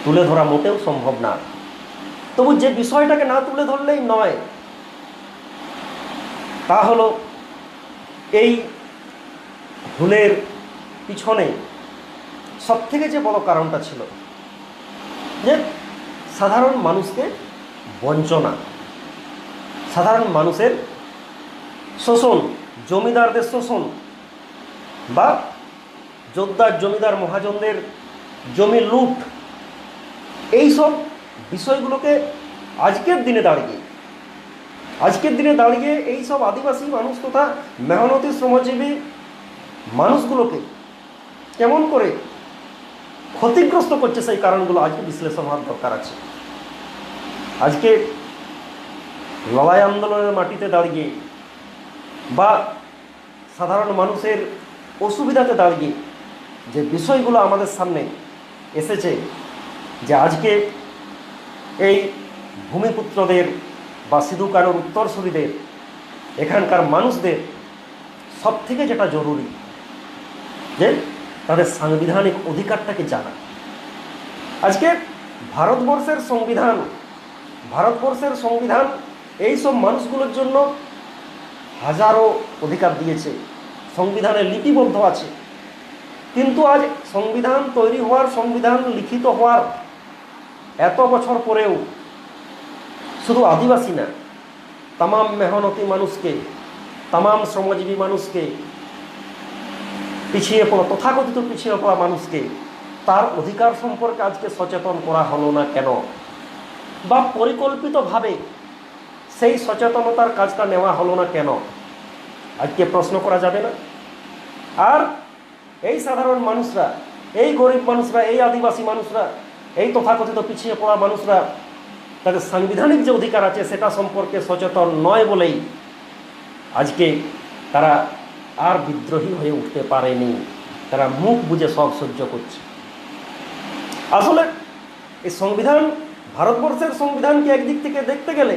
তুলে ধরা মোটেও সম্ভব না। তবু যে বিষয়টাকে না তুলে ধরলেই নয়, তা হলো এই ভুলের পিছনে সবথেকে যে বড় কারণটা ছিল যে সাধারণ মানুষকে বঞ্চনা, সাধারণ মানুষের শোষণ, জমিদারদের শোষণ বা জোরদার জমিদার মহাজনদের জমি লুট, এইসব বিষয়গুলোকে আজকের দিনে দাঁড়িয়ে এই সব আদিবাসী মানুষ তথা মেহনতি শ্রমজীবী মানুষগুলোকে কেমন করে ক্ষতিগ্রস্ত করছে, সেই কারণগুলো আজকে বিশ্লেষণ হওয়ার দরকার আছে। আজকে লড়াই আন্দোলনের মাটিতে দাঁড়িয়ে বা সাধারণ মানুষের অসুবিধাতে দাঁড়িয়ে যে বিষয়গুলো আমাদের সামনে এসেছে, যে আজকে এই ভূমিপুত্রদের বা সিধু কানুর উত্তরসূরিদের, এখানকার মানুষদের সব থেকে যেটা জরুরি যে তাদের সাংবিধানিক অধিকারটাকে জানা। আজকে ভারতবর্ষের সংবিধান এই সব মানুষগুলোর জন্য হাজারো অধিকার দিয়েছে, সংবিধানে লিপিবদ্ধ আছে। কিন্তু আজ সংবিধান তৈরি হওয়ার, সংবিধান লিখিত হওয়ার এত বছর পরেও শুধু আদিবাসী না, তামাম মেহনতি মানুষকে, তামাম শ্রমজীবী মানুষকে, তথাকথিত পিছিয়ে পড়া মানুষকে তার অধিকার সম্পর্কে আজকে সচেতন করা হলো না কেন? বা পরিকল্পিতভাবে সেই সচেতনতার কাজটা নেওয়া হলো না কেন? আজকে প্রশ্ন করা যাবে না? আর এই সাধারণ মানুষরা, এই গরিব মানুষরা, এই আদিবাসী মানুষরা, এই তথাকথিত পিছিয়ে পড়া মানুষরা তাদের সাংবিধানিক যে অধিকার আছে সেটা সম্পর্কে সচেতন নয় বলেই আজকে তারা আর বিদ্রোহী হয়ে উঠতে পারেনি। তারা মুখ বুজে সব সহ্য করছে। আসলে এই সংবিধান, ভারতবর্ষের সংবিধানকে একদিক থেকে দেখতে গেলে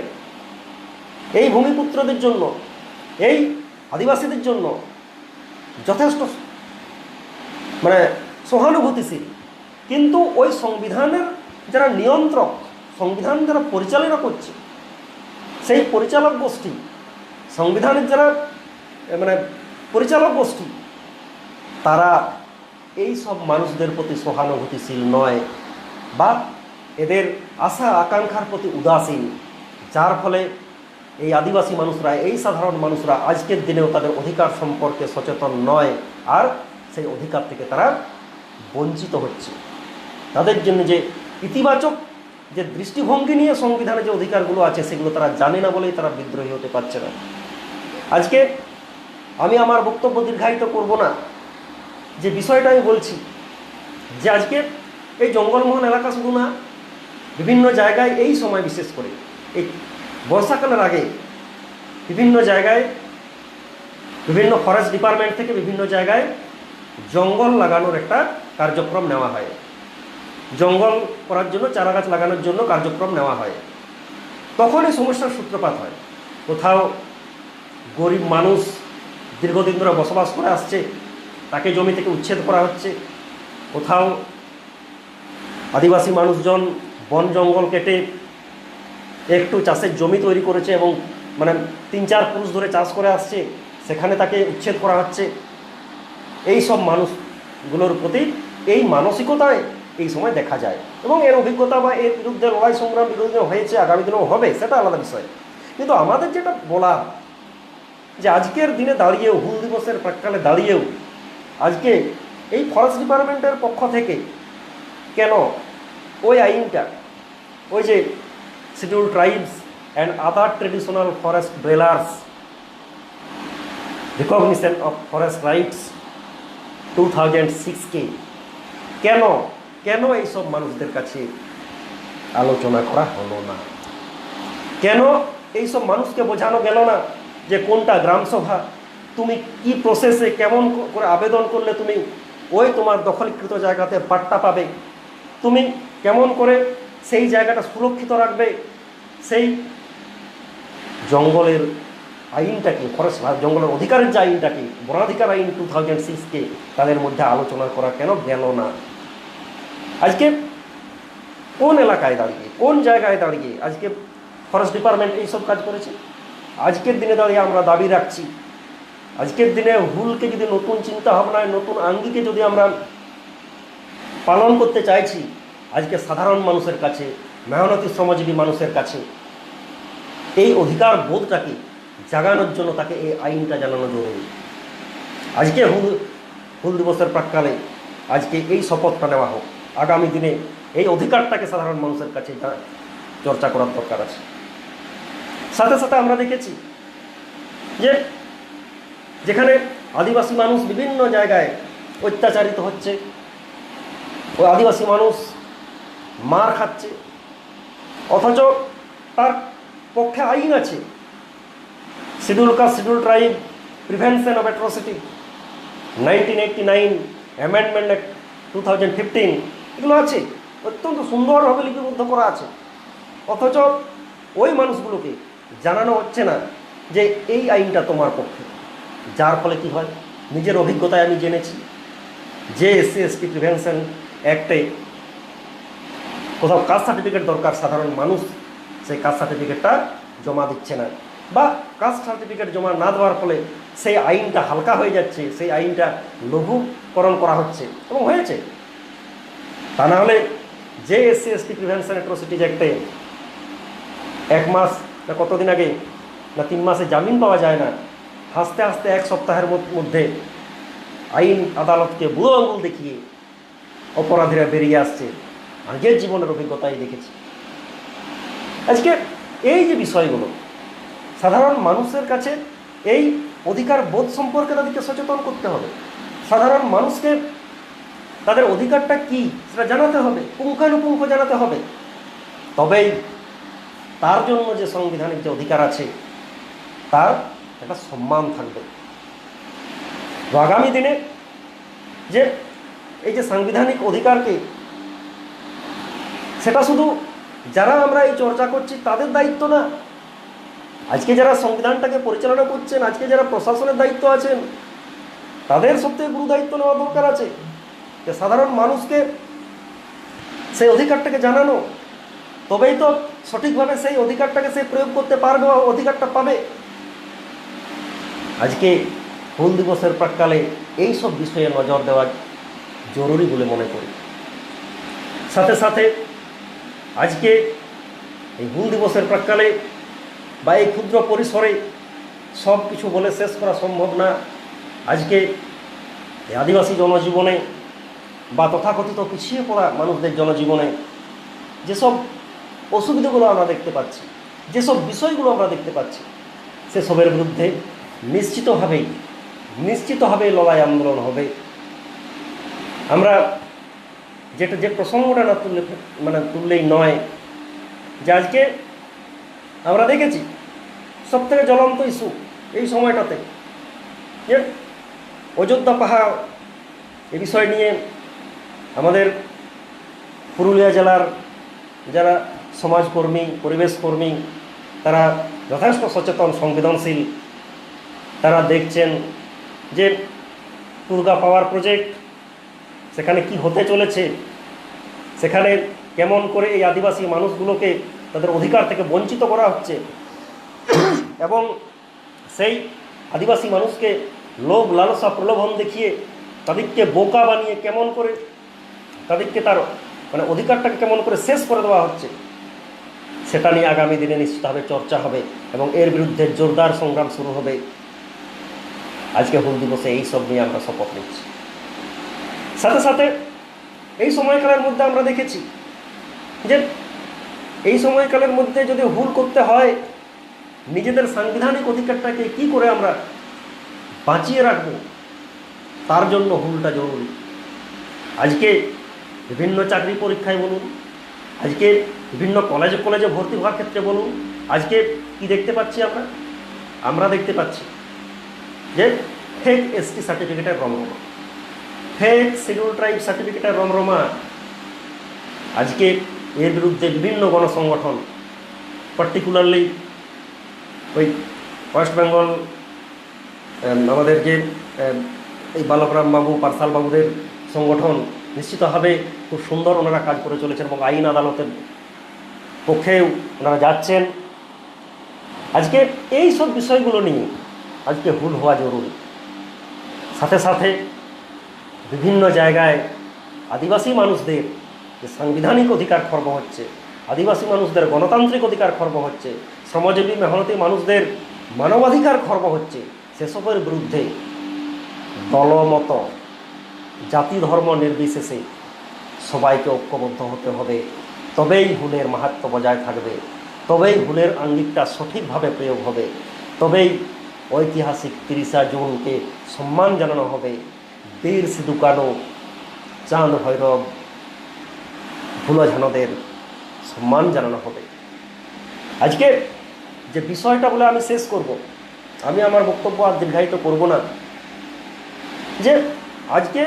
এই ভূমিপুত্রদের জন্য, এই আদিবাসীদের জন্য যথেষ্ট সহানুভূতিশীল। কিন্তু ওই সংবিধানের যারা নিয়ন্ত্রক, সংবিধান যারা পরিচালনা করছে, সেই পরিচালক গোষ্ঠী, সংবিধানের যারা পরিচালক গোষ্ঠী, তারা এই সব মানুষদের প্রতি সহানুভূতিশীল নয় বা এদের আশা আকাঙ্ক্ষার প্রতি উদাসীন, যার ফলে এই আদিবাসী মানুষরা, এই সাধারণ মানুষরা আজকের দিনেও তাদের অধিকার সম্পর্কে সচেতন নয়, আর সেই অধিকার থেকে তারা বঞ্চিত হচ্ছে। তাদের জন্য যে ইতিবাচক যে দৃষ্টিভঙ্গি নিয়ে সংবিধানে যে অধিকারগুলো আছে সেগুলো তারা জানে না বলেই তারা বিদ্রোহী হতে পারছে না। আজকে আমি আমার বক্তব্য দীর্ঘায়িত করব না, যে বিষয়টা আমি বলছি যে আজকে এই জঙ্গলমহল এলাকা শুধু না, বিভিন্ন জায়গায় এই সময় বিশেষ করে এই বর্ষাকালের আগে বিভিন্ন জায়গায়, বিভিন্ন ফরেস্ট ডিপার্টমেন্ট থেকে বিভিন্ন জায়গায় জঙ্গল লাগানোর একটা কার্যক্রম নেওয়া হয়। জঙ্গল করার জন্য, চারা গাছ লাগানোর জন্য কার্যক্রম নেওয়া হয়। তখন এই সমস্যার সূত্রপাত হয়। কোথাও গরিব মানুষ দীর্ঘদিন ধরে বসবাস করে আসছে, তাকে জমি থেকে উচ্ছেদ করা হচ্ছে। কোথাও আদিবাসী মানুষজন বন জঙ্গল কেটে একটু চাষের জমি তৈরি করেছে এবং 3-4 পুরুষ ধরে চাষ করে আসছে, সেখানে তাকে উচ্ছেদ করা হচ্ছে। এই সব মানুষগুলোর প্রতি এই মানসিকতায় এই সময় দেখা যায়, এবং এর অভিজ্ঞতা বা এর বিরুদ্ধে লড়াই সংগ্রাম বিরুদ্ধে হয়েছে, আগামী দিনেও হবে, সেটা আলাদা বিষয়। কিন্তু আমাদের যেটা বলার, যে আজকের দিনে দাঁড়িয়েও, হুল দিবসের প্রাক্কালে দাঁড়িয়েও আজকে এই ফরেস্ট ডিপার্টমেন্টের পক্ষ থেকে কেন ওই আইনটা, ওই যে schedule tribes and other traditional forest dwellers recognition of forest rights 2006 কেন এইসব মানুষদের কাছে আলোচনা করা হলো না? কেন এইসব মানুষকে বোঝানো গেল না যে কোনটা গ্রামসভা, তুমি কি প্রসেসে কেমন করে আবেদন করলে তুমি ওই তোমার দখলীকৃত জায়গাতে পাট্টা পাবে, তুমি কেমন করে সেই জায়গাটা সুরক্ষিত রাখবে, সেই জঙ্গলের আইনটাকে, ফরেস্ট জঙ্গলের অধিকারের যে আইনটাকে, বনাধিকার আইন 2006 তাদের মধ্যে আলোচনা করা কেন গেল না? আজকে কোন এলাকায় দাঁড়িয়ে, কোন জায়গায় দাঁড়িয়ে আজকে ফরেস্ট ডিপার্টমেন্ট এইসব কাজ করেছে? আজকের দিনে দাঁড়িয়ে আমরা দাবি রাখছি আজকের দিনে হুলকে যদি নতুন চিন্তা ভাবনায় নতুন আঙ্গিকে যদি আমরা পালন করতে চাইছি, আজকে সাধারণ মানুষের কাছে, মেহনতি শ্রমজীবী মানুষের কাছে এই অধিকার বোধটাকে জাগানোর জন্য তাকে এই আইনটা জানানো জরুরি। আজকে হুল দিবসের প্রাক্কালে আজকে এই শপথটা নেওয়া হোক, আগামী দিনে এই অধিকারটাকে সাধারণ মানুষের কাছে চর্চা করার দরকার আছে। সাথে সাথে আমরা দেখেছি যে যেখানে আদিবাসী মানুষ বিভিন্ন জায়গায় অত্যাচারিত হচ্ছে, ওই আদিবাসী মানুষ মার খাচ্ছে, অথচ তার পক্ষে আইন আছে, schedule caste schedule tribe prevention of atrocity 1989 amendment act 2015, এগুলো আছে, অত্যন্ত সুন্দরভাবে লিপিবদ্ধ করা আছে। অথচ ওই মানুষগুলোকে জানানো হচ্ছে না যে এই আইনটা তোমার পক্ষে। যার ফলে কি হয়, নিজের অভিজ্ঞতায় আমি জেনেছি যে SC/ST প্রিভেনশন অ্যাক্টে কোথাও কাস্ট সার্টিফিকেট দরকার, সাধারণ মানুষ সেই কাস্ট সার্টিফিকেটটা জমা দিচ্ছে না, বা কাস্ট সার্টিফিকেট জমা না দেওয়ার ফলে সেই আইনটা হালকা হয়ে যাচ্ছে, সেই আইনটা লঘুকরণ করা হচ্ছে এবং হয়েছে। তা না হলে যে SC/ST প্রিভেনশন অ্যাট্রোসিটিজ অ্যাক্টে 1 মাস না কতদিন আগে না 3 মাসে জামিন পাওয়া যায় না, হাসতে হাসতে 1 সপ্তাহের মধ্যে আইন আদালতকে বুড়ো আঙুল দেখিয়ে অপরাধীরা বেরিয়ে আসছে। আগের জীবনের অভিজ্ঞতাই দেখেছি। আজকে এই যে বিষয়গুলো সাধারণ মানুষের কাছে এই অধিকার বোধ সম্পর্কে তাদেরকে সচেতন করতে হবে, সাধারণ মানুষকে তাদের অধিকারটা কি সেটা জানাতে হবে, পুঙ্খানুপুঙ্খ জানাতে হবে। তবেই তার জন্য যে সাংবিধানিক যে অধিকার আছে তার একটা সম্মান থাকবে। তো আগামী দিনে যে এই যে সাংবিধানিক অধিকারকে, সেটা শুধু যারা আমরা এই চর্চা করছি তাদের দায়িত্ব না, আজকে যারা সংবিধানটাকে পরিচালনা করছেন, আজকে যারা প্রশাসনের দায়িত্ব আছেন, তাদের সবথেকে গুরু দায়িত্ব নেওয়া দরকার আছে যে সাধারণ মানুষকে সেই অধিকারটাকে জানানো। তবেই তো সঠিকভাবে সেই অধিকারটাকে সে প্রয়োগ করতে পারবে, অধিকারটা পাবে। আজকে হুল দিবসের প্রাক্কালে এইসব বিষয়ে নজর দেওয়া জরুরি বলে মনে করি। সাথে সাথে আজকে এই হুল দিবসের প্রাক্কালে বা এই ক্ষুদ্র পরিসরে সব কিছু বলে শেষ করা সম্ভব না। আজকে এই আদিবাসী জনজীবনে বা তথাকথিত পিছিয়ে পড়া মানুষদের জনজীবনে যেসব অসুবিধাগুলো আমরা দেখতে পাচ্ছি, যেসব বিষয়গুলো আমরা দেখতে পাচ্ছি, সেসবের বিরুদ্ধে নিশ্চিতভাবেই লড়াই আন্দোলন হবে। আমরা যে প্রসঙ্গটা না তুললেই নয় যে আজকে আমরা দেখেছি সবথেকে জ্বলন্ত ইস্যু এই সময়টাতে যে অযোধ্যা পাহাড়, এ বিষয় নিয়ে আমাদের পুরুলিয়া জেলার যারা সমাজকর্মী, পরিবেশকর্মী, তারা যথেষ্ট সচেতন, সংবেদনশীল। তারা দেখছেন যে টুরগা পাওয়ার প্রজেক্ট সেখানে কি হতে চলেছে, সেখানে কেমন করে এই আদিবাসী মানুষগুলোকে তাদের অধিকার থেকে বঞ্চিত করা হচ্ছে, এবং সেই আদিবাসী মানুষকে লোভ লালসা প্রলোভন দেখিয়ে তাদেরকে বোকা বানিয়ে কেমন করে তাদেরকে তার অধিকারটাকে কেমন করে শেষ করে দেওয়া হচ্ছে, সেটা নিয়ে আগামী দিনে নিশ্চিতভাবে চর্চা হবে এবং এর বিরুদ্ধে জোরদার সংগ্রাম শুরু হবে। আজকে হুল দিবসে এইসব নিয়ে আমরা শপথ নিচ্ছি। সাথে সাথে এই সময়কালের মধ্যে আমরা দেখেছি যে এই সময়কালের মধ্যে যদি হুল করতে হয়, নিজেদের সাংবিধানিক অধিকারটাকে কি করে আমরা বাঁচিয়ে রাখব, তার জন্য হুলটা জরুরি। আজকে বিভিন্ন চাকরি পরীক্ষায় বলুন, আজকে বিভিন্ন কলেজে ভর্তি হওয়ার ক্ষেত্রে বলুন, আজকে কি দেখতে পাচ্ছি আমরা দেখতে পাচ্ছি যে ফেক ST সার্টিফিকেটের রমরমা, ফেক শিডিউল ট্রাইব সার্টিফিকেটের রমরমা। আজকে এর বিরুদ্ধে বিভিন্ন গণসংগঠন, পার্টিকুলারলি ওই ওয়েস্ট বেঙ্গল আমাদের যে এই বালকরাম বাবু, পার্সাল বাবুদের সংগঠন, নিশ্চিতভাবে খুব সুন্দর ওনারা কাজ করে চলেছেন এবং আইন আদালতের পক্ষেও ওনারা যাচ্ছেন। আজকে এই সব বিষয়গুলো নিয়ে আজকে হুল হওয়া জরুরি। সাথে সাথে বিভিন্ন জায়গায় আদিবাসী মানুষদের যে সাংবিধানিক অধিকার খর্ব হচ্ছে, আদিবাসী মানুষদের গণতান্ত্রিক অধিকার খর্ব হচ্ছে, শ্রমজীবী মেহনতি মানুষদের মানবাধিকার খর্ব হচ্ছে, সেসবের বিরুদ্ধে দলমত জাতি ধর্ম নির্বিশেষে সবাইকে ঐক্যবদ্ধ হতে হবে। তবেই হুলের মাহাত্ম্য বজায় থাকবে, তবেই হুলের আঙ্গিকটা সঠিকভাবে প্রয়োগ হবে, তবেই ঐতিহাসিক 30 জুনকে সম্মান জানানো হবে। বীর সিধু কানু, চাঁদ ভৈরব, ভুলোঝানোদের সম্মান জানানো হবে। আজকে যে বিষয়টা বলে আমি শেষ করব, আমি আমার বক্তব্য আর দীর্ঘায়িত করব না, যে আজকে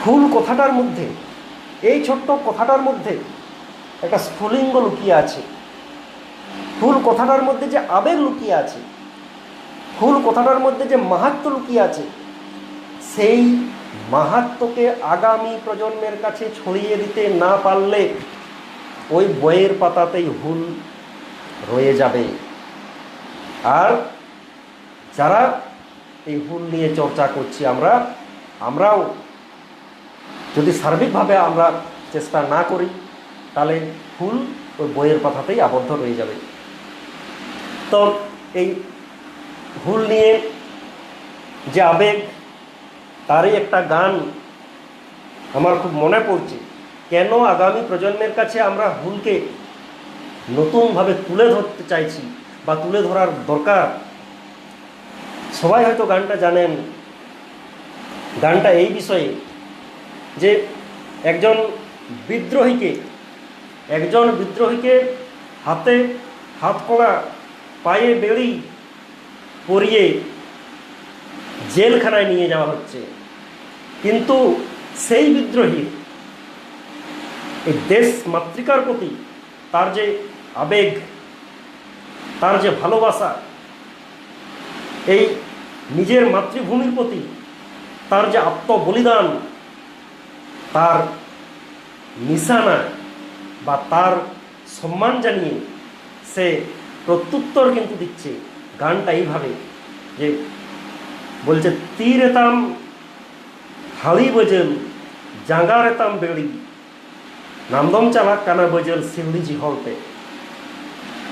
হুল কথাটার মধ্যে, এই ছোট্ট কথাটার মধ্যে একটা স্ফুলিঙ্গ লুকিয়ে আছে। হুল কথাটার মধ্যে যে আবেগ লুকিয়ে আছে, হুল কথাটার মধ্যে যে মাহাত্ম্য লুকিয়ে আছে, সেই মাহাত্ম্যকে আগামী প্রজন্মের কাছে ছড়িয়ে দিতে না পারলে ওই বইয়ের পাতাতেই হুল রয়ে যাবে। আর যারা এই হুল নিয়ে চর্চা করছি, আমরাও যদি সার্বিকভাবে আমরা চেষ্টা না করি, তাহলে হুল ওই বইয়ের পাতাতেই আবদ্ধ রয়ে যাবে। তো এই হুল নিয়ে যে আবেগ, তারই একটা গান আমার খুব মনে পড়ছে। কেন আগামী প্রজন্মের কাছে আমরা হুলকে নতুনভাবে তুলে ধরতে চাইছি বা তুলে ধরার দরকার, সবাই হয়তো গানটা জানেন। গানটা এই বিষয়ে যে একজন বিদ্রোহীকে হাতে হাতকড়া, পায়ে বেড়ি পরিয়ে জেলখানায় নিয়ে যাওয়া হচ্ছে, কিন্তু সেই বিদ্রোহী এই দেশ মাতৃকার প্রতি তার যে আবেগ, তার যে ভালোবাসা, এই নিজের মাতৃভূমির প্রতি তার যে আত্মবলিদান, তার নিশানা বা তার সম্মান জানিয়ে সে প্রত্যুত্তর কিন্তু দিচ্ছে। গানটা এইভাবে যে বলছে, তীর এতাম হাড়ি বজেল, জাঙ্গার এতাম বেড়ি, নামদম চালাক কানা বজেল শিউলিজি হলতে।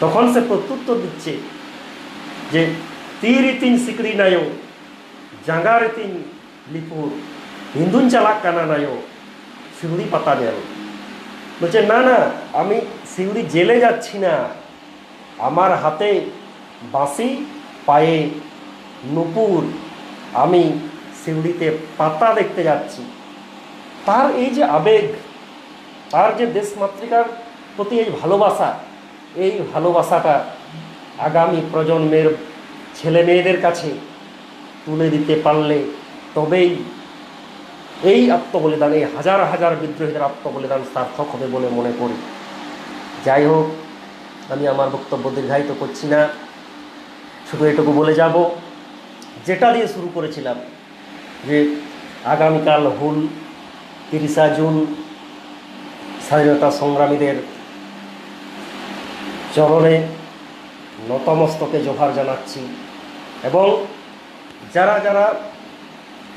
তখন সে প্রত্যুত্তর দিচ্ছে যে তীর ইতিন সিকড়ি নায়ো, জাঙ্গার ইতিন লিপুর, হিন্দুন চালাক কানা নায়ো, শিউলি পাতা জেল। বলছে না না, আমি শিউলি জেলে যাচ্ছি না, আমার হাতে বাঁশি, পায়ে নুপুর, আমি শিউলিতে পাতা দেখতে যাচ্ছি। তার এই যে আবেগ, তার যে দেশমাতৃকার প্রতি এই ভালোবাসা, এই ভালোবাসাটা আগামী প্রজন্মের ছেলে মেয়েদের কাছে তুলে দিতে পারলে তবেই এই আত্মবলিদান, এই হাজার হাজার বিদ্রোহীদের আত্মবলিদান সার্থক হবে বলে মনে করি। যাই হোক, আমি আমার বক্তব্য দীর্ঘায়িত করছি না, শুধু এটুকু বলে যাব, যেটা দিয়ে শুরু করেছিলাম, যে আগামীকাল হুল 30 জুন স্বাধীনতা সংগ্রামীদের চরণে নতমস্তকে জোহার জানাচ্ছি। এবং যারা যারা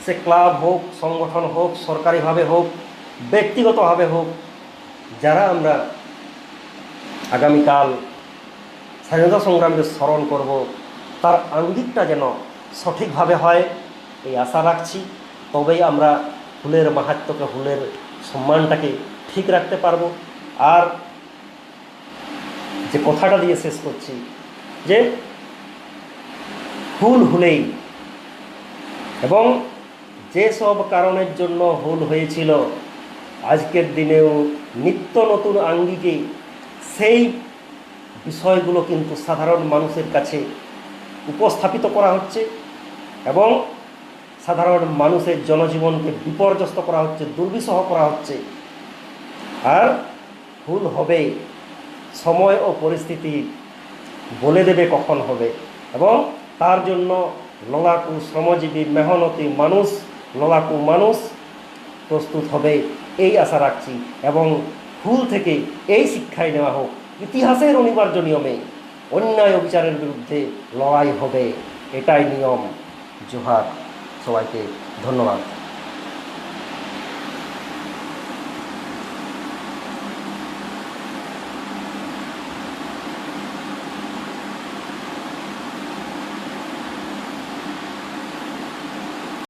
সে ক্লাব হোক, সংগঠন হোক, সরকারিভাবে হোক, ব্যক্তিগতভাবে হোক, যারা আমরা আগামীকাল স্বাধীনতা সংগ্রামীদের স্মরণ করব, তার আঙ্গিকটা যেন সঠিকভাবে হয় এই আশা রাখছি। তবেই আমরা হুলের মাহাত্ম্যকে, হুলের সম্মানটাকে ঠিক রাখতে পারবো। আর যে কথাটা দিয়ে শেষ করছি, যে হুল হুলেই, এবং যেসব কারণের জন্য হুল হয়েছিল, আজকের দিনেও নিত্য নতুন আঙ্গিকে সেই বিষয়গুলো কিন্তু সাধারণ মানুষের কাছে উপস্থাপিত করা হচ্ছে এবং সাধারণ মানুষের জনজীবনকে বিপর্যস্ত করা হচ্ছে, দুর্বিষহ করা হচ্ছে। আর হুল হবে, সময় ও পরিস্থিতি বলে দেবে কখন হবে, এবং তার জন্য লড়াকু শ্রমজীবী মেহনতি মানুষ, লড়াকু মানুষ প্রস্তুত হবে, এই আশা রাখছি। এবং হুল থেকে এই শিক্ষায় নেওয়া হোক, ইতিহাসের অনিবার্য নিয়মে অন্যায় অবিচারের বিরুদ্ধে লড়াই হবে, এটাই নিয়ম। জোহার। সবাইকে ধন্যবাদ।